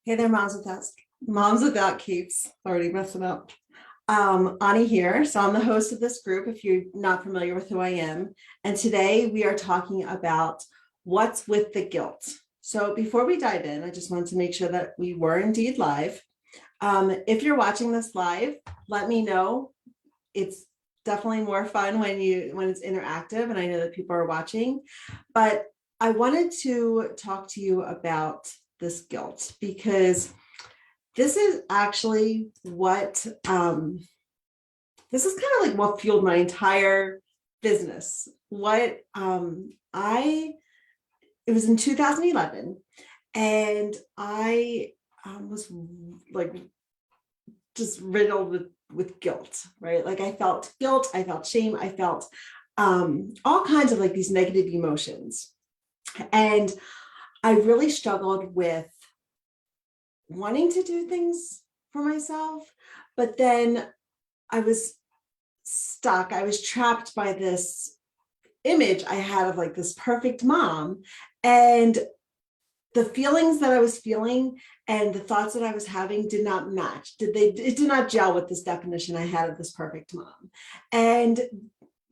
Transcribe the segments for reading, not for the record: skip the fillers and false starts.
Hey there, moms without capes. Already messing up. Onnie here. So I'm the host of this group, if you're not familiar with who I am. And today we are talking about what's with the guilt. So before we dive in, I just wanted to make sure that we were indeed live. If you're watching this live, let me know. It's definitely more fun when it's interactive, and I know that people are watching. But I wanted to talk to you about this guilt because this is actually what this is kind of like what fueled my entire business. It was in 2011, and I was like just riddled with guilt, right? Like I felt guilt, I felt shame, I felt all kinds of like these negative emotions. And I really struggled with wanting to do things for myself, but then I was stuck. I was trapped by this image I had of like this perfect mom, and the feelings that I was feeling and the thoughts that I was having did not match. It did not gel with this definition I had of this perfect mom. And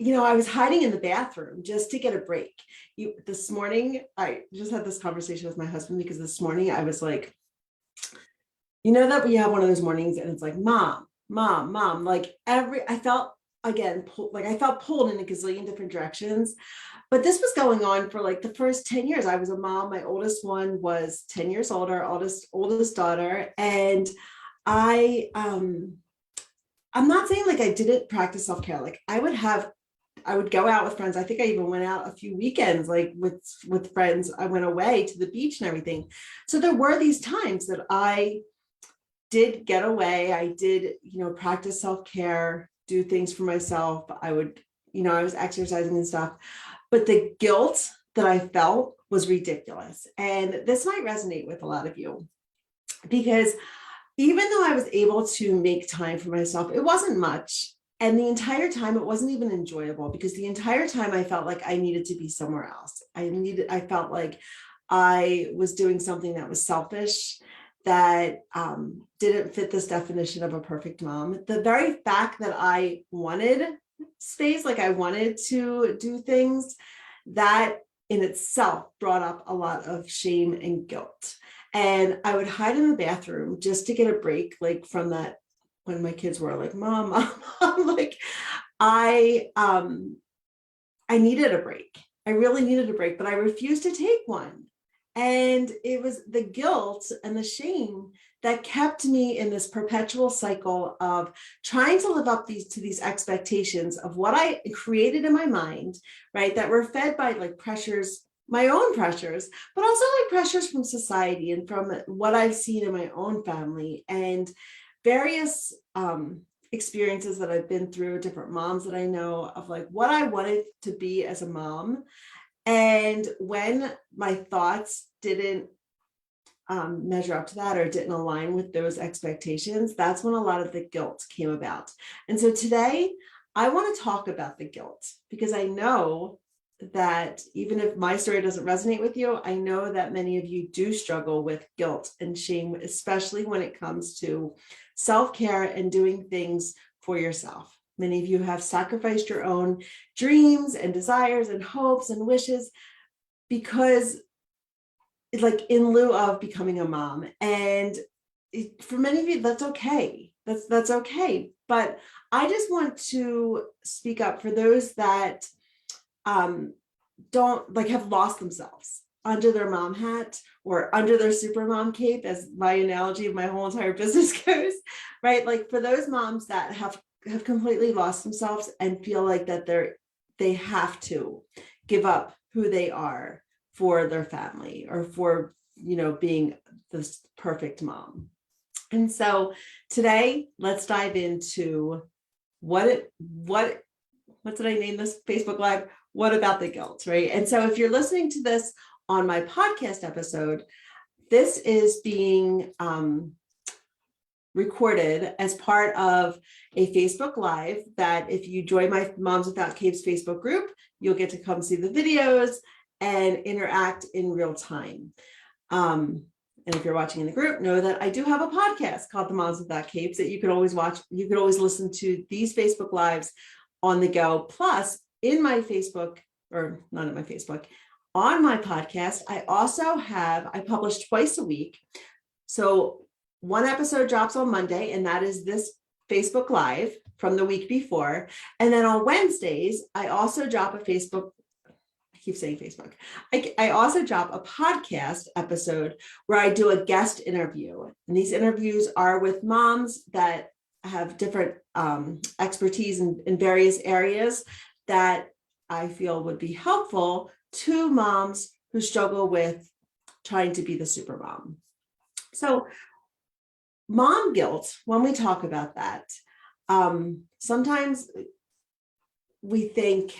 I was hiding in the bathroom just to get a break. This morning, I just had this conversation with my husband because this morning I was like, that we have one of those mornings and it's like, mom, like I felt pulled in a gazillion different directions. But this was going on for like the first 10 years. I was a mom. My oldest one was 10 years older, oldest daughter. And I'm not saying like I didn't practice self-care. Like I would go out with friends. I think I even went out a few weekends, like with friends. I went away to the beach and everything. So there were these times that I did get away. I did, practice self-care, do things for myself. I was exercising and stuff, but the guilt that I felt was ridiculous. And this might resonate with a lot of you because even though I was able to make time for myself, it wasn't much. And the entire time, it wasn't even enjoyable because the entire time I felt like I needed to be somewhere else. I felt like I was doing something that was selfish, that didn't fit this definition of a perfect mom. The very fact that I wanted space, like I wanted to do things, that in itself brought up a lot of shame and guilt. And I would hide in the bathroom just to get a break, like from that, when my kids were like, mom, like I needed a break. I really needed a break, but I refused to take one. And it was the guilt and the shame that kept me in this perpetual cycle of trying to live up to these expectations of what I created in my mind, right? That were fed by like pressures, my own pressures, but also like pressures from society and from what I've seen in my own family and various experiences that I've been through, different moms that I know, of like what I wanted to be as a mom. And when my thoughts didn't measure up to that or didn't align with those expectations, that's when a lot of the guilt came about. And so today I want to talk about the guilt because I know that even if my story doesn't resonate with you, I know that many of you do struggle with guilt and shame, especially when it comes to self-care and doing things for yourself. Many of you have sacrificed your own dreams and desires and hopes and wishes because like in lieu of becoming a mom. And for many of you, that's okay. That's okay. But I just want to speak up for those that don't like have lost themselves under their mom hat or under their super mom cape, as my analogy of my whole entire business goes, right? Like for those moms that have completely lost themselves and feel like that they have to give up who they are for their family or for, being this perfect mom. And so today, let's dive into what did I name this Facebook Live? What about the guilt, right? And so if you're listening to this on my podcast episode, this is being recorded as part of a Facebook Live that if you join my Moms Without Capes Facebook group, you'll get to come see the videos and interact in real time. and if you're watching in the group, know that I do have a podcast called The Moms Without Capes that you could always watch. You could always listen to these Facebook Lives on the go. Plus, in my Facebook, or not in my Facebook, on my podcast, I publish twice a week. So one episode drops on Monday, and that is this Facebook Live from the week before. And then on Wednesdays, I also drop a Facebook. I keep saying Facebook. I also drop a podcast episode where I do a guest interview. And these interviews are with moms that have different expertise in various areas that I feel would be helpful to moms who struggle with trying to be the super mom. So mom guilt, when we talk about that, sometimes we think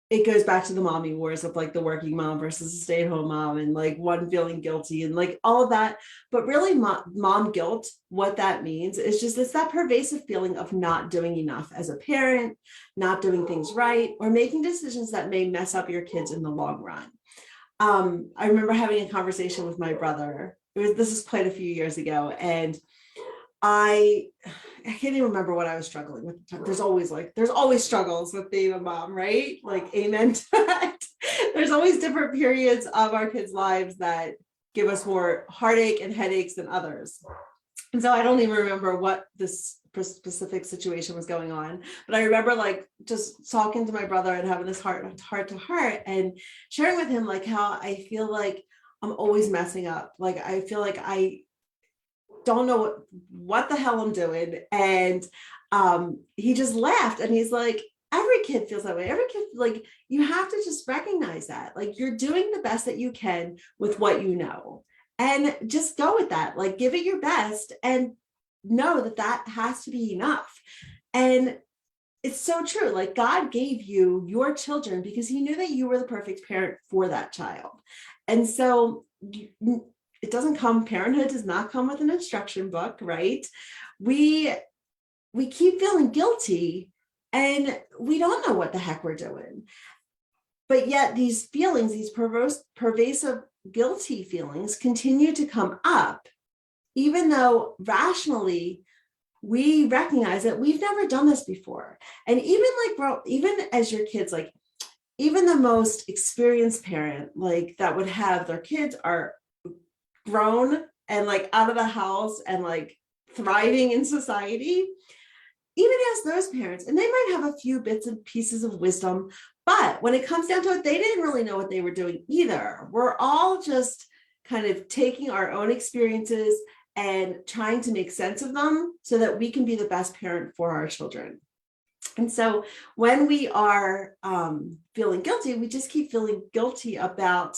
it goes back to the mommy wars of like the working mom versus the stay-at-home mom and like one feeling guilty and like all of that. But really mom guilt, what that means is just it's that pervasive feeling of not doing enough as a parent, not doing things right, or making decisions that may mess up your kids in the long run. I remember having a conversation with my brother. This is quite a few years ago. And I can't even remember what I was struggling with. There's always struggles with being a mom, right? Like, amen to that. There's always different periods of our kids' lives that give us more heartache and headaches than others. And so I don't even remember what this specific situation was going on, but I remember like just talking to my brother and having this heart to heart and sharing with him like how I feel like I'm always messing up. Like, I feel like I don't know what the hell I'm doing. And he just laughed and he's like, every kid feels that way. Every kid, like, you have to just recognize that, like, you're doing the best that you can with what you know, and just go with that, like, give it your best and know that that has to be enough. And it's so true. Like, God gave you your children because he knew that you were the perfect parent for that child. And so parenthood does not come with an instruction book, right? We keep feeling guilty and we don't know what the heck we're doing. But yet these feelings, these pervasive guilty feelings continue to come up, even though rationally we recognize that we've never done this before. And even as your kids, like, even the most experienced parent, like, that would have their kids are grown and like out of the house and like thriving in society, even as those parents, and they might have a few bits and pieces of wisdom, but when it comes down to it, they didn't really know what they were doing either. We're all just kind of taking our own experiences and trying to make sense of them so that we can be the best parent for our children. And so when we are feeling guilty, we just keep feeling guilty about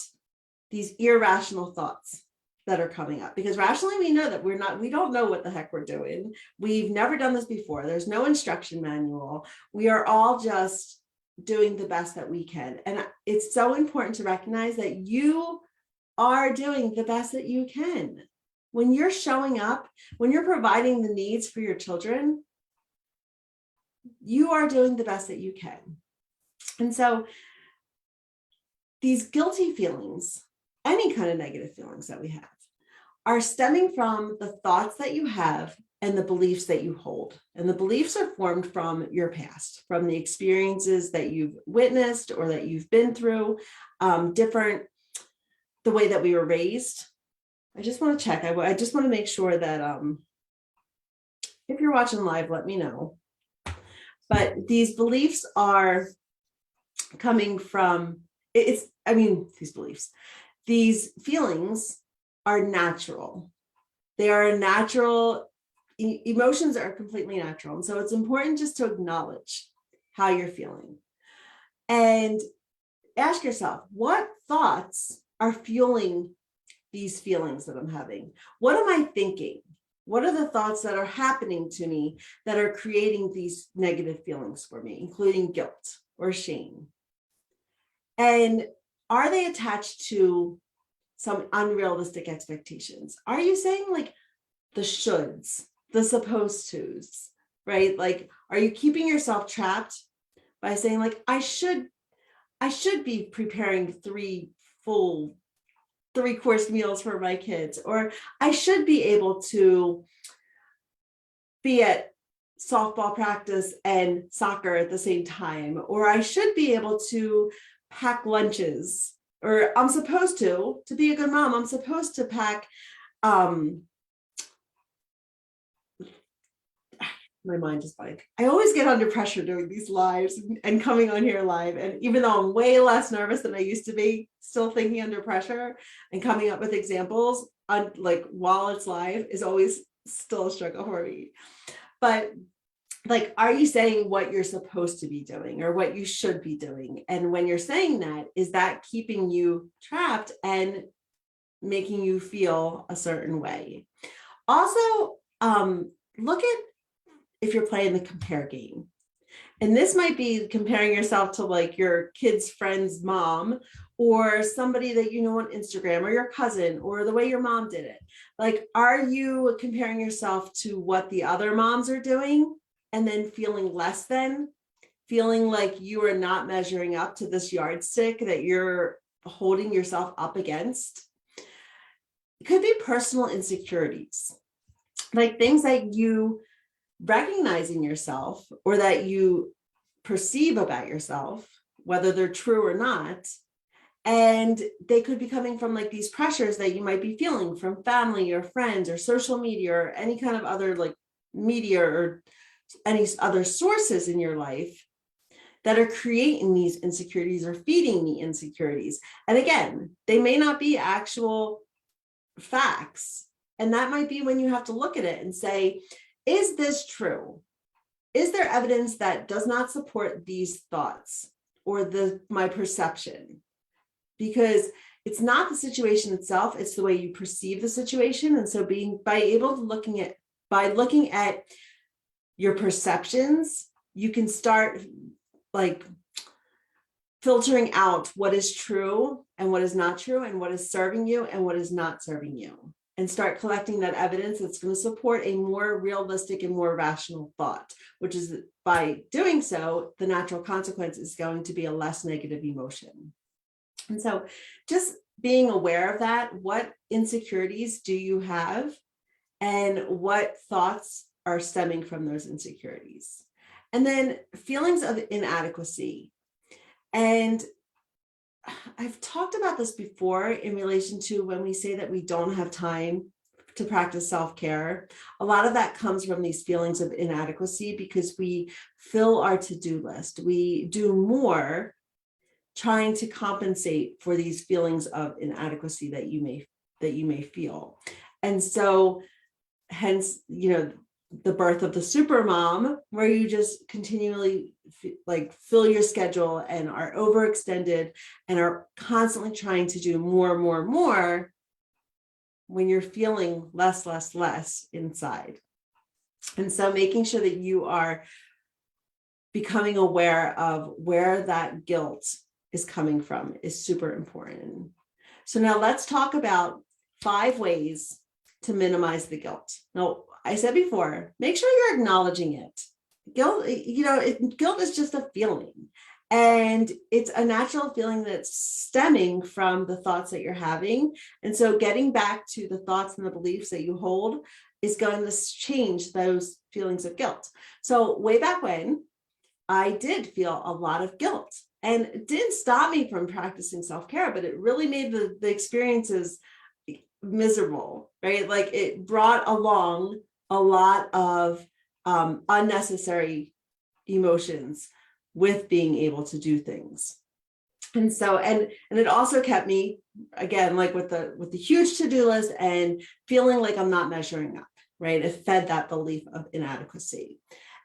these irrational thoughts that are coming up, because rationally we know that we don't know what the heck we're doing. We've never done this before. There's no instruction manual. We are all just doing the best that we can. And it's so important to recognize that you are doing the best that you can. When you're showing up, when you're providing the needs for your children, you are doing the best that you can. And so these guilty feelings, any kind of negative feelings that we have, are stemming from the thoughts that you have and the beliefs that you hold. And the beliefs are formed from your past, from the experiences that you've witnessed or that you've been through, the way that we were raised. I just want to check. I just want to make sure that if you're watching live, let me know. But these beliefs are coming from, these feelings are natural. They are natural. Emotions are completely natural. And so it's important just to acknowledge how you're feeling and ask yourself, what thoughts are fueling these feelings that I'm having? What am I thinking? What are the thoughts that are happening to me that are creating these negative feelings for me, including guilt or shame? And are they attached to some unrealistic expectations? Are you saying like the shoulds, the supposed tos, right? Like, are you keeping yourself trapped by saying like, I should be preparing 3 full 3-course meals for my kids, or I should be able to be at softball practice and soccer at the same time, or I should be able to pack lunches, or I'm supposed to be a good mom, I'm supposed to pack, my mind is blank. I always get under pressure doing these lives and coming on here live. And even though I'm way less nervous than I used to be, still thinking under pressure and coming up with examples on like while it's live is always still a struggle for me. But like, are you saying what you're supposed to be doing or what you should be doing? And when you're saying that, is that keeping you trapped and making you feel a certain way? Also, look at if you're playing the compare game. And this might be comparing yourself to like your kid's friend's mom or somebody that you know on Instagram or your cousin or the way your mom did it. Like, are you comparing yourself to what the other moms are doing and then feeling less than, feeling like you are not measuring up to this yardstick that you're holding yourself up against? It could be personal insecurities, like things that you recognize in yourself or that you perceive about yourself, whether they're true or not. And they could be coming from like these pressures that you might be feeling from family or friends or social media or any kind of other like media or any other sources in your life that are creating these insecurities or feeding the insecurities. And again, they may not be actual facts. And that might be when you have to look at it and say, is this true? Is there evidence that does not support these thoughts or my perception? Because it's not the situation itself, it's the way you perceive the situation. And so by looking at your perceptions, you can start like filtering out what is true and what is not true and what is serving you and what is not serving you, and start collecting that evidence that's going to support a more realistic and more rational thought, which is, by doing so, the natural consequence is going to be a less negative emotion. And so just being aware of that, what insecurities do you have and what thoughts are stemming from those insecurities? And then feelings of inadequacy. And I've talked about this before in relation to when we say that we don't have time to practice self-care. A lot of that comes from these feelings of inadequacy because we fill our to-do list. We do more trying to compensate for these feelings of inadequacy that you may feel. And so hence, the birth of the super mom, where you just continually like fill your schedule and are overextended and are constantly trying to do more when you're feeling less inside. And so making sure that you are becoming aware of where that guilt is coming from is super important. So now let's talk about 5 ways to minimize the guilt. Now, I said before, make sure you're acknowledging it. Guilt, guilt is just a feeling, and it's a natural feeling that's stemming from the thoughts that you're having. And so getting back to the thoughts and the beliefs that you hold is going to change those feelings of guilt. So way back when, I did feel a lot of guilt, and it didn't stop me from practicing self-care, but it really made the experiences miserable, right? Like it brought along a lot of unnecessary emotions with being able to do things. And so, and it also kept me, again, like with the huge to-do list and feeling like I'm not measuring up, right? It fed that belief of inadequacy.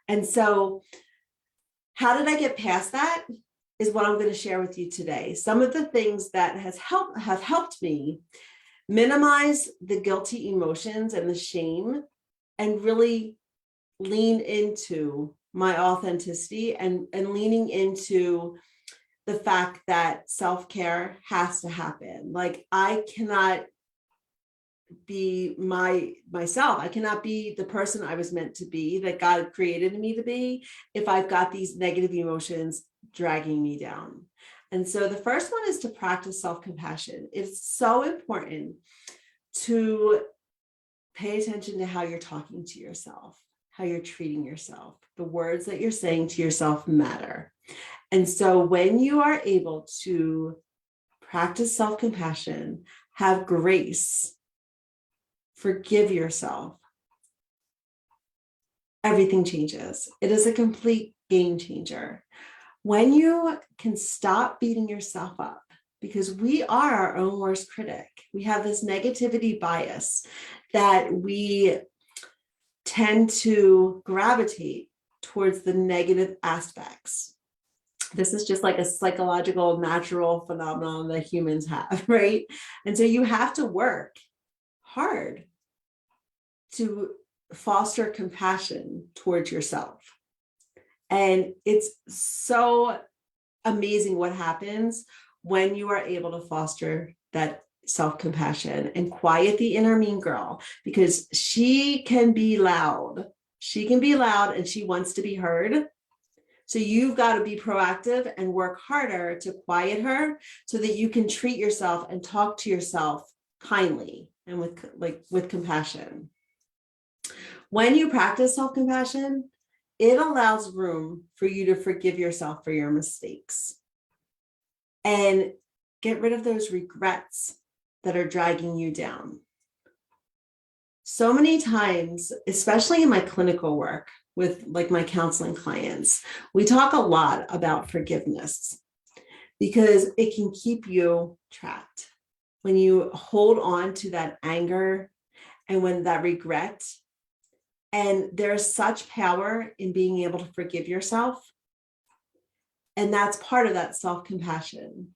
And so how did I get past that is what I'm going to share with you today. Some of the things that have helped me minimize the guilty emotions and the shame and really lean into my authenticity and leaning into the fact that self-care has to happen. Like I cannot be myself. I cannot be the person I was meant to be, that God created me to be, if I've got these negative emotions dragging me down. And so the first one is to practice self-compassion. It's so important to pay attention to how you're talking to yourself, how you're treating yourself. The words that you're saying to yourself matter. And so when you are able to practice self-compassion, have grace, forgive yourself, everything changes. It is a complete game changer. When you can stop beating yourself up, because we are our own worst critic. We have this negativity bias that we tend to gravitate towards the negative aspects. This is just like a psychological, natural phenomenon that humans have, right? And so you have to work hard to foster compassion towards yourself. And it's so amazing what happens when you are able to foster that self-compassion and quiet the inner mean girl, because she can be loud. She can be loud and she wants to be heard. So you've got to be proactive and work harder to quiet her so that you can treat yourself and talk to yourself kindly and with compassion. When you practice self-compassion, it allows room for you to forgive yourself for your mistakes and get rid of those regrets that are dragging you down. So many times, especially in my clinical work with like my counseling clients, we talk a lot about forgiveness because it can keep you trapped. When you hold on to that anger and when that regret, and there's such power in being able to forgive yourself. And that's part of that self-compassion.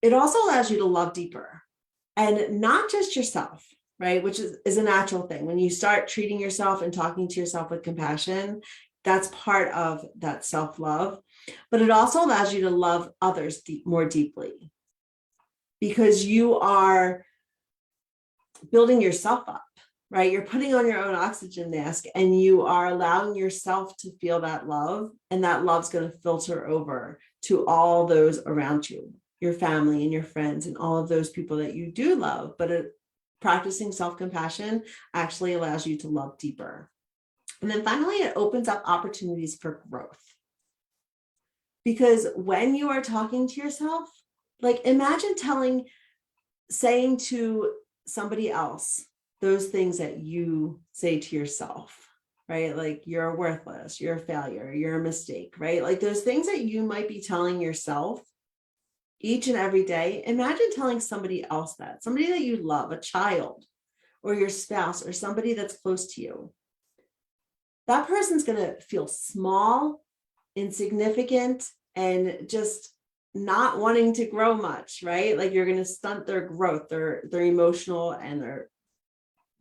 It also allows you to love deeper and not just yourself, right? Which is a natural thing. When you start treating yourself and talking to yourself with compassion, that's part of that self-love. But it also allows you to love others more deeply because you are building yourself up. Right? You're putting on your own oxygen mask and you are allowing yourself to feel that love, and that love's going to filter over to all those around you, your family and your friends and all of those people that you do love. But practicing self-compassion actually allows you to love deeper. And then finally, it opens up opportunities for growth. Because when you are talking to yourself, like imagine saying to somebody else, those things that you say to yourself, right? Like you're worthless, you're a failure, you're a mistake, right? Like those things that you might be telling yourself each and every day. Imagine telling somebody else that, somebody that you love, a child or your spouse or somebody that's close to you. That person's going to feel small, insignificant, and just not wanting to grow much, right? Like you're going to stunt their growth, their emotional and their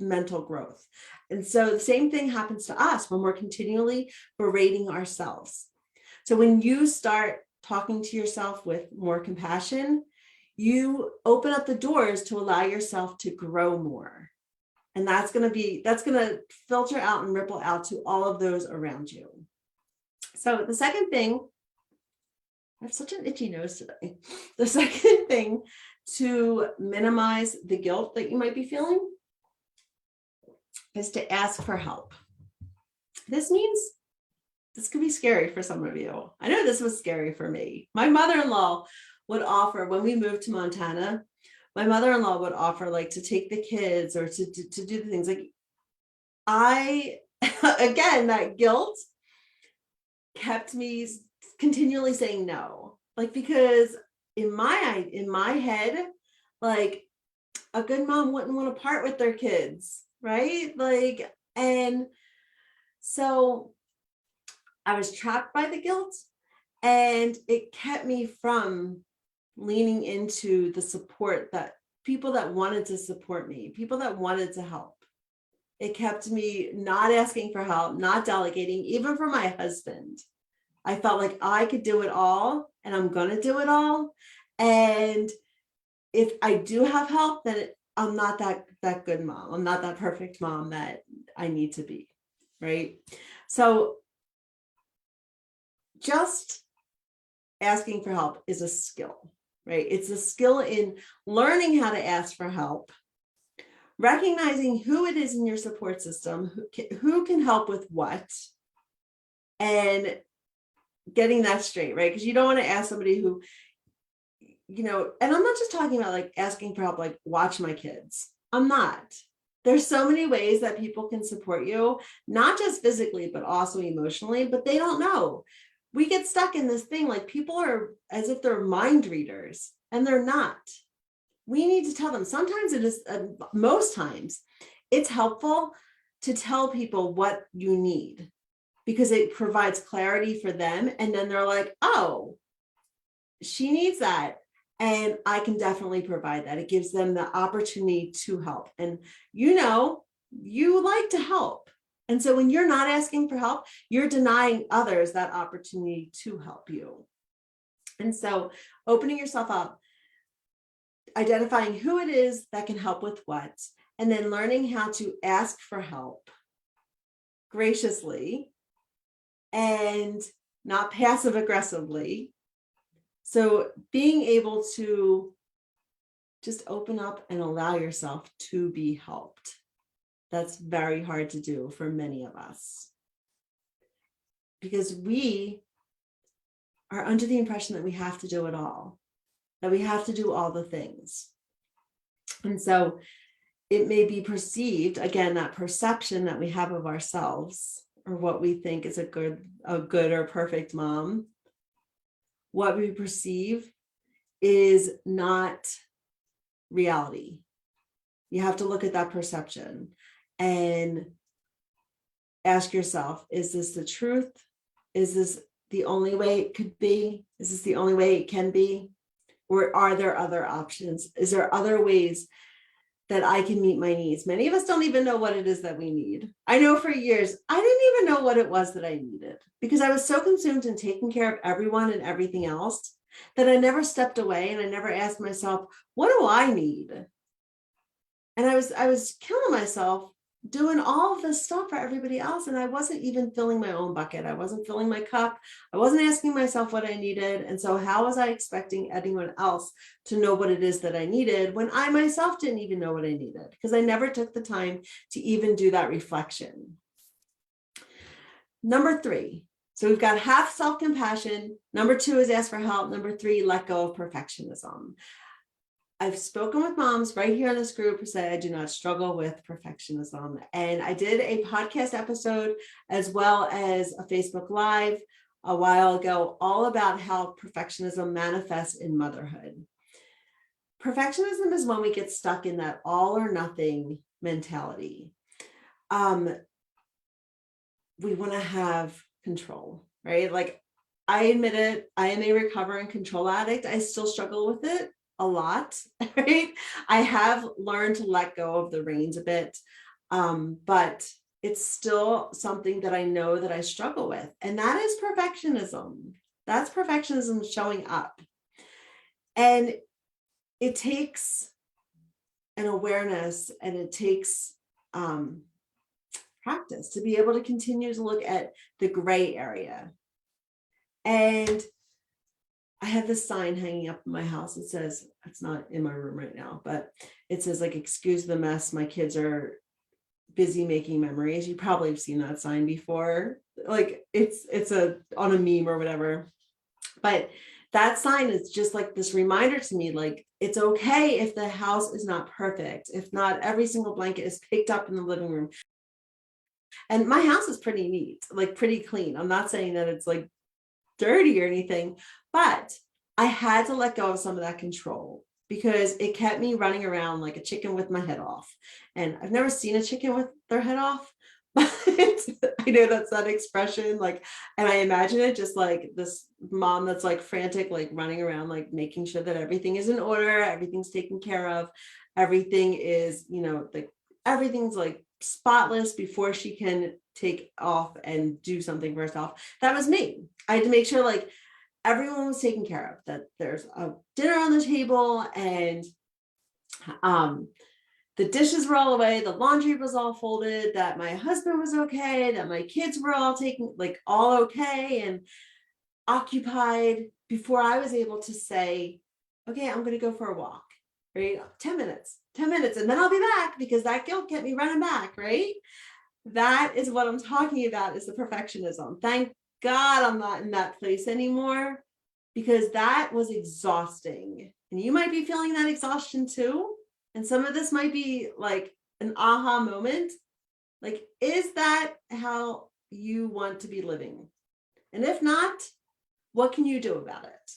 mental growth. And so the same thing happens to us when we're continually berating ourselves. So when you start talking to yourself with more compassion, you open up the doors to allow yourself to grow more. And that's going to filter out and ripple out to all of those around you. So the second thing, I have such an itchy nose today. The second thing to minimize the guilt that you might be feeling is to ask for help. This could be scary for some of you. I know this was scary for me. My mother-in-law would offer, when we moved to Montana, my mother-in-law would offer like to take the kids or to do the things like again, that guilt kept me continually saying no. Like, because in my head, like a good mom wouldn't want to part with their kids. Right? Like, and so I was trapped by the guilt, and it kept me from leaning into the support that people that wanted to support me, people that wanted to help. It kept me not asking for help, not delegating, even for my husband. I felt like I could do it all and I'm going to do it all. And if I do have help, then I'm not that good mom. I'm not that perfect mom that I need to be, right? So just asking for help is a skill, right? It's a skill in learning how to ask for help, recognizing who it is in your support system, who can help with what, and getting that straight, right? Because you don't want to ask somebody who, and I'm not just talking about like asking for help, like watch my kids. I'm not. There's so many ways that people can support you, not just physically, but also emotionally, but they don't know. We get stuck in this thing, like people are as if they're mind readers, and they're not. We need to tell them. Sometimes it is, most times, it's helpful to tell people what you need because it provides clarity for them. And then they're like, oh, she needs that. And I can definitely provide that. It gives them the opportunity to help. And you like to help. And so when you're not asking for help, you're denying others that opportunity to help you. And so opening yourself up, identifying who it is that can help with what, and then learning how to ask for help graciously and not passive aggressively. So being able to just open up and allow yourself to be helped. That's very hard to do for many of us because we are under the impression that we have to do it all, that we have to do all the things. And so it may be perceived, again, that perception that we have of ourselves or what we think is a good or perfect mom, what we perceive is not reality. You have to look at that perception and ask yourself, is this the truth? Is this the only way it could be? Is this the only way it can be? Or are there other options? Is there other ways that I can meet my needs? Many of us don't even know what it is that we need. I know for years, I didn't even know what it was that I needed because I was so consumed in taking care of everyone and everything else that I never stepped away and I never asked myself, what do I need? And I was killing myself doing all of this stuff for everybody else. And I wasn't even filling my own bucket. I wasn't filling my cup. I wasn't asking myself what I needed. And so how was I expecting anyone else to know what it is that I needed when I myself didn't even know what I needed? Because I never took the time to even do that reflection. Number 3. So we've got have self-compassion. Number 2 is ask for help. Number 3, let go of perfectionism. I've spoken with moms right here in this group who say I do not struggle with perfectionism. And I did a podcast episode as well as a Facebook Live a while ago, all about how perfectionism manifests in motherhood. Perfectionism is when we get stuck in that all or nothing mentality. We want to have control, right? Like I admit it, I am a recovering control addict. I still struggle with it a lot, right? I have learned to let go of the reins a bit, but it's still something that I know that I struggle with. And that is perfectionism. That's perfectionism showing up. And it takes an awareness and it takes practice to be able to continue to look at the gray area. And I have this sign hanging up in my house. It says, it's not in my room right now, but it says like, excuse the mess. My kids are busy making memories. You probably have seen that sign before. Like it's on a meme or whatever. But that sign is just like this reminder to me, like, it's okay if the house is not perfect, if not every single blanket is picked up in the living room. And my house is pretty neat, like pretty clean. I'm not saying that it's like dirty or anything, but I had to let go of some of that control because it kept me running around like a chicken with my head off. And I've never seen a chicken with their head off, but I know that's that expression. Like, and I imagine it just like this mom that's like frantic, like running around, like making sure that everything is in order, everything's taken care of, everything is, like everything's like spotless before she can take off and do something for herself. That was me. I had to make sure like everyone was taken care of, that there's a dinner on the table and the dishes were all away, the laundry was all folded, that my husband was okay, that my kids were all taken, like all okay. And occupied before I was able to say, okay, I'm going to go for a walk, right? 10 minutes, and then I'll be back because that guilt kept me running back, right? That is what I'm talking about, is the perfectionism. Thank God I'm not in that place anymore, because that was exhausting. And you might be feeling that exhaustion too. And some of this might be like an aha moment. Like, is that how you want to be living? And if not, what can you do about it?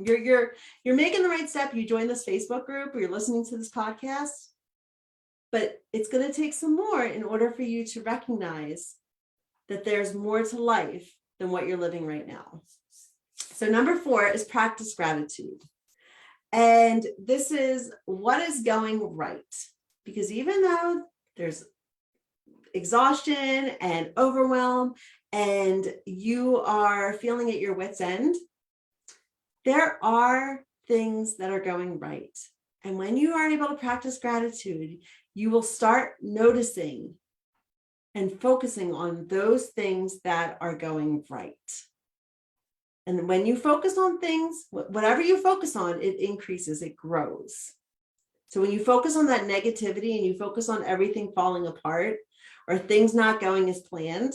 You're making the right step. You join this Facebook group, or you're listening to this podcast, but it's going to take some more in order for you to recognize that there's more to life than what you're living right now. So number 4 is practice gratitude. And this is what is going right. Because even though there's exhaustion and overwhelm and you are feeling at your wit's end, there are things that are going right. And when you are able to practice gratitude, you will start noticing and focusing on those things that are going right. And when you focus on things, whatever you focus on, it increases, it grows. So when you focus on that negativity and you focus on everything falling apart or things not going as planned,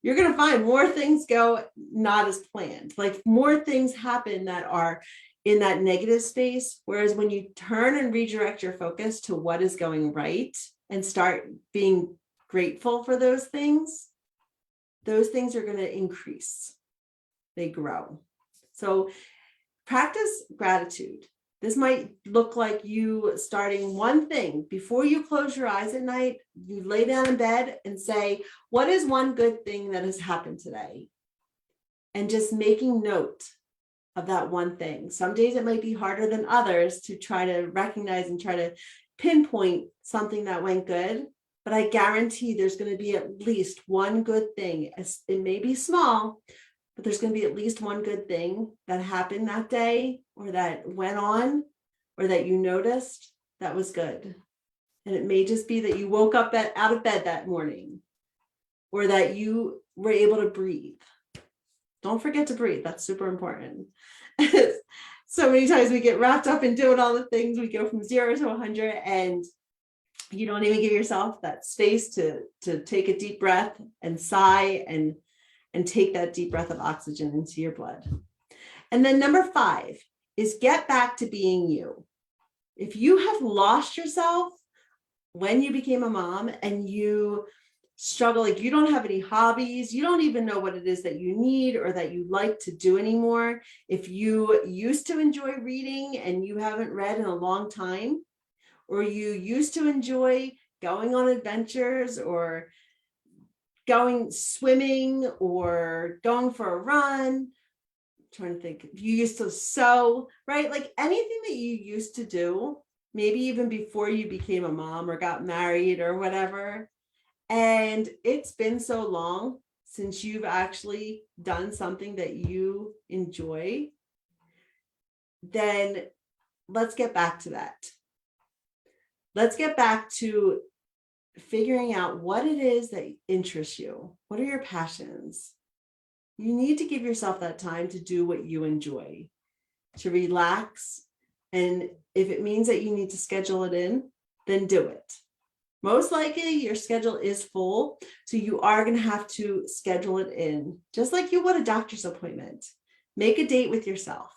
you're going to find more things go not as planned. Like, more things happen that are in that negative space. Whereas when you turn and redirect your focus to what is going right and start being grateful for those things are going to increase. They grow. So practice gratitude. This might look like you starting one thing before you close your eyes at night. You lay down in bed and say, what is one good thing that has happened today? And just making note of that one thing. Some days it might be harder than others to try to recognize and try to pinpoint something that went good. But I guarantee there's going to be at least one good thing. It may be small, but there's going to be at least one good thing that happened that day, or that went on, or that you noticed that was good. And it may just be that you woke up out of bed that morning, or that you were able to breathe. Don't forget to breathe. That's super important. So many times we get wrapped up in doing all the things. We go from 0 to 100, and you don't even give yourself that space to take a deep breath and sigh and take that deep breath of oxygen into your blood. And then number 5 is get back to being you. If you have lost yourself when you became a mom and you struggle, like you don't have any hobbies, you don't even know what it is that you need or that you like to do anymore. If you used to enjoy reading and you haven't read in a long time, or you used to enjoy going on adventures or going swimming or going for a run, I'm trying to think, if you used to sew, right? Like anything that you used to do, maybe even before you became a mom or got married or whatever, and it's been so long since you've actually done something that you enjoy, then let's get back to that. Let's get back to figuring out what it is that interests you. What are your passions? You need to give yourself that time to do what you enjoy, to relax. And if it means that you need to schedule it in, then do it. Most likely your schedule is full, so you are going to have to schedule it in, just like you would a doctor's appointment. Make a date with yourself.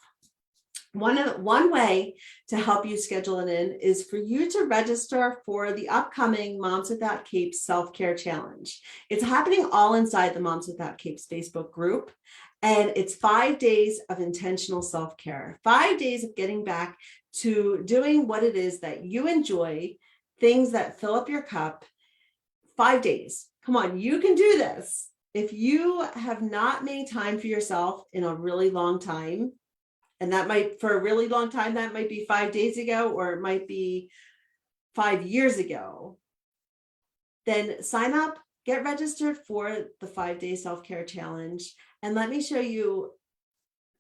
One way to help you schedule it in is for you to register for the upcoming Moms Without Capes Self-Care Challenge. It's happening all inside the Moms Without Capes Facebook group. And it's 5 days of intentional self-care, 5 days of getting back to doing what it is that you enjoy, things that fill up your cup. 5 days. Come on, you can do this. If you have not made time for yourself in a really long time, and that might, for a really long time, that might be 5 days ago, or it might be 5 years ago, then sign up, get registered for the 5-day self-care challenge. And let me show you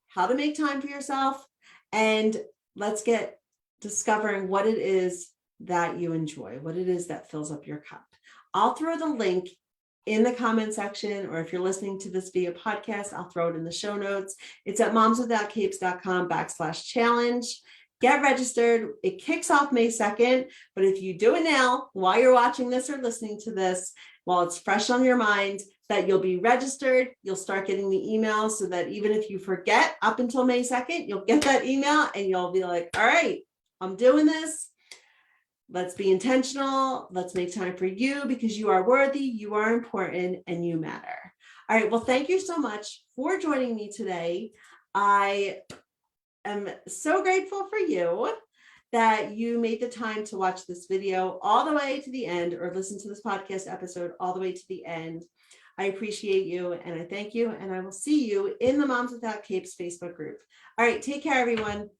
how to make time for yourself. And let's get discovering what it is that you enjoy, what it is that fills up your cup. I'll throw the link in the comment section, or if you're listening to this via podcast, I'll throw it in the show notes. It's at momswithoutcapes.com/challenge. Get registered. It kicks off May 2nd, but if you do it now, while you're watching this or listening to this, while it's fresh on your mind, that you'll be registered, you'll start getting the emails, so that even if you forget up until May 2nd, you'll get that email and you'll be like, all right, I'm doing this. Let's be intentional. Let's make time for you, because you are worthy, you are important, and you matter. All right. Well, thank you so much for joining me today. I am so grateful for you that you made the time to watch this video all the way to the end, or listen to this podcast episode all the way to the end. I appreciate you and I thank you, and I will see you in the Moms Without Capes Facebook group. All right. Take care, everyone.